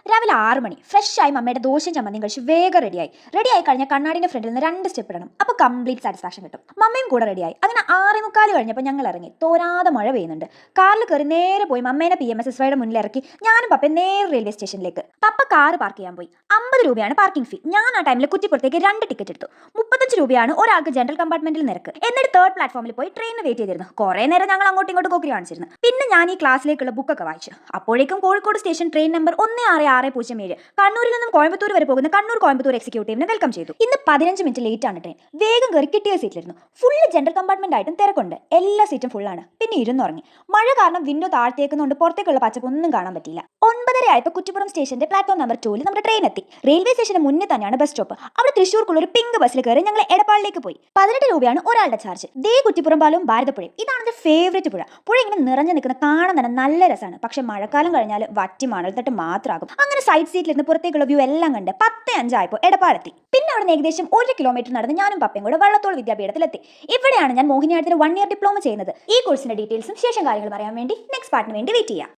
രാവിലെ 6 മണി ഫ്രഷായി മമ്മയുടെ ദോശയും ചമ്മന്തിയും കഴിച്ച് വേഗം റെഡിയായി കഴിഞ്ഞാൽ കണ്ണാടിന്റെ ഫ്രണ്ടിൽ നിന്ന് 2 സ്റ്റെപ്പ് ഇടണം. അപ്പോൾ കംപ്ലീറ്റ് സാറ്റിസ്ഫാക്ഷൻ കിട്ടും. മമ്മയും കൂടെ റെഡിയായി. അങ്ങനെ 6:45 കഴിഞ്ഞപ്പോൾ ഞങ്ങൾ ഇറങ്ങി. തോരാതെ മഴ പെയ്യുന്നുണ്ട്. കാറിൽ കയറി നേരെ പോയി മമ്മേനെ PMSSYയുടെ മുന്നിൽ ഇറക്കി ഞാനും പപ്പയും നേരെ റെയിൽവേ സ്റ്റേഷനിലേക്ക്. പപ്പ കാറ് പാർക്ക് ചെയ്യാൻ പോയി. 50 രൂപയാണ് പാർക്കിംഗ് ഫീ. ഞാൻ ആ ടൈമിൽ കുറ്റിപ്പുറത്തേക്ക് 2 ടിക്കറ്റ് എടുത്തു. 35 രൂപയാണ് ഒരാൾക്ക് ജനറൽ കമ്പാർട്ട്മെന്റിൽ നിരക്ക്. എന്നിട്ട് തേർഡ് പ്ലാറ്റ്ഫോമിൽ പോയി ട്രെയിനിന് വെയിറ്റ് ചെയ്തിരുന്നു. കുറേ നേരം ഞങ്ങൾ അങ്ങോട്ടും ഇങ്ങോട്ടും കോക്കി കാണിച്ചിരുന്നു. പിന്നെ ഞാൻ ഈ ക്ലാസ്സിലേക്കുള്ള ബുക്കൊക്കെ വായിച്ചു. അപ്പോഴേക്കും കോഴിക്കോട് സ്റ്റേഷൻ ട്രെയിൻ നമ്പർ 16607 കണ്ണൂരിൽ നിന്നും കോയമ്പത്തൂർ വരെ പോകുന്ന കോയമ്പത്തൂർ എക്സിക്യൂട്ടീവിനെ വെൽക്കം ചെയ്തു. ഇന്ന് 15 മിനിറ്റ് ലേറ്റ് ആണ് ട്രെയിൻ. വേഗം കയറി കിട്ടിയ സീറ്റിലിരുന്നു. ഫുള്ള് ജനറൽ കമ്പാർട്ട്മെന്റ് ആയിട്ടും തിരക്കുണ്ട്. എല്ലാ സീറ്റും ഫുള്ളാണ്. പിന്നെ ഇരുന്നുറങ്ങി. മഴ കാരണം വിൻഡോ താഴ്ത്തേക്കുന്നതുകൊണ്ട് പുറത്തേക്കുള്ള പച്ചപ്പ് ഒന്നും കാണാൻ പറ്റില്ല. 9:30 ആയപ്പോൾ കുറ്റിപ്പുറം സ്റ്റേഷന്റെ പ്ലാറ്റ്ഫോം നമ്പർ 2 നമ്മുടെ ട്രെയിൻ എത്തി. റെയിൽവേ സ്റ്റേഷന് മുന്നേ തന്നെയാണ് ബസ് സ്റ്റോപ്പ്. അവിടെ തൃശ്ശൂർക്കുള്ള ഒരു പിങ്ക് ബസ്സിൽ കയറി ഞങ്ങൾ എടപ്പാളിലേക്ക് പോയി. 18 രൂപയാണ് ഒരാളുടെ ചാർജ്. ദേ കുറ്റിപ്പുറം പാലവും ഭാരതപ്പുഴയും. ഇതാണ് എന്റെ ഫേവറേറ്റ് പുഴ. പുഴ ഇങ്ങനെ നിറഞ്ഞു നിൽക്കുന്ന കാണാൻ തന്നെ നല്ല രസമാണ്. പക്ഷെ മഴക്കാലം കഴിഞ്ഞാൽ വറ്റി മണൽത്തട്ട് മാത്രമാകും. അങ്ങനെ സൈഡ് സീറ്റിലിരുന്ന് പുറത്തേക്കുള്ള വ്യൂ എല്ലാം കണ്ട് 10:05 ആയപ്പോൾ എടപ്പാളെത്തി. പിന്നെ അവിടെ നിന്ന് ഏകദേശം 1 കിലോമീറ്റർ നടന്ന് ഞാനും പപ്പയും കൂടെ വള്ളത്തോൾ വിദ്യാപീഠത്തിലെത്തി. ഇവിടെയാണ് ഞാൻ മോഹിനിയാട്ടത്തിന് 1 ഇയർ ഡിപ്ലോമ ചെയ്യുന്നത്. ഈ കോഴ്സിന്റെ ഡീറ്റെയിൽസും ശേഷം കാര്യങ്ങളും അറിയാൻ വേണ്ടി നെക്സ്റ്റ് പാർട്ടിന് വേണ്ടി വെയിറ്റ് ചെയ്യാം.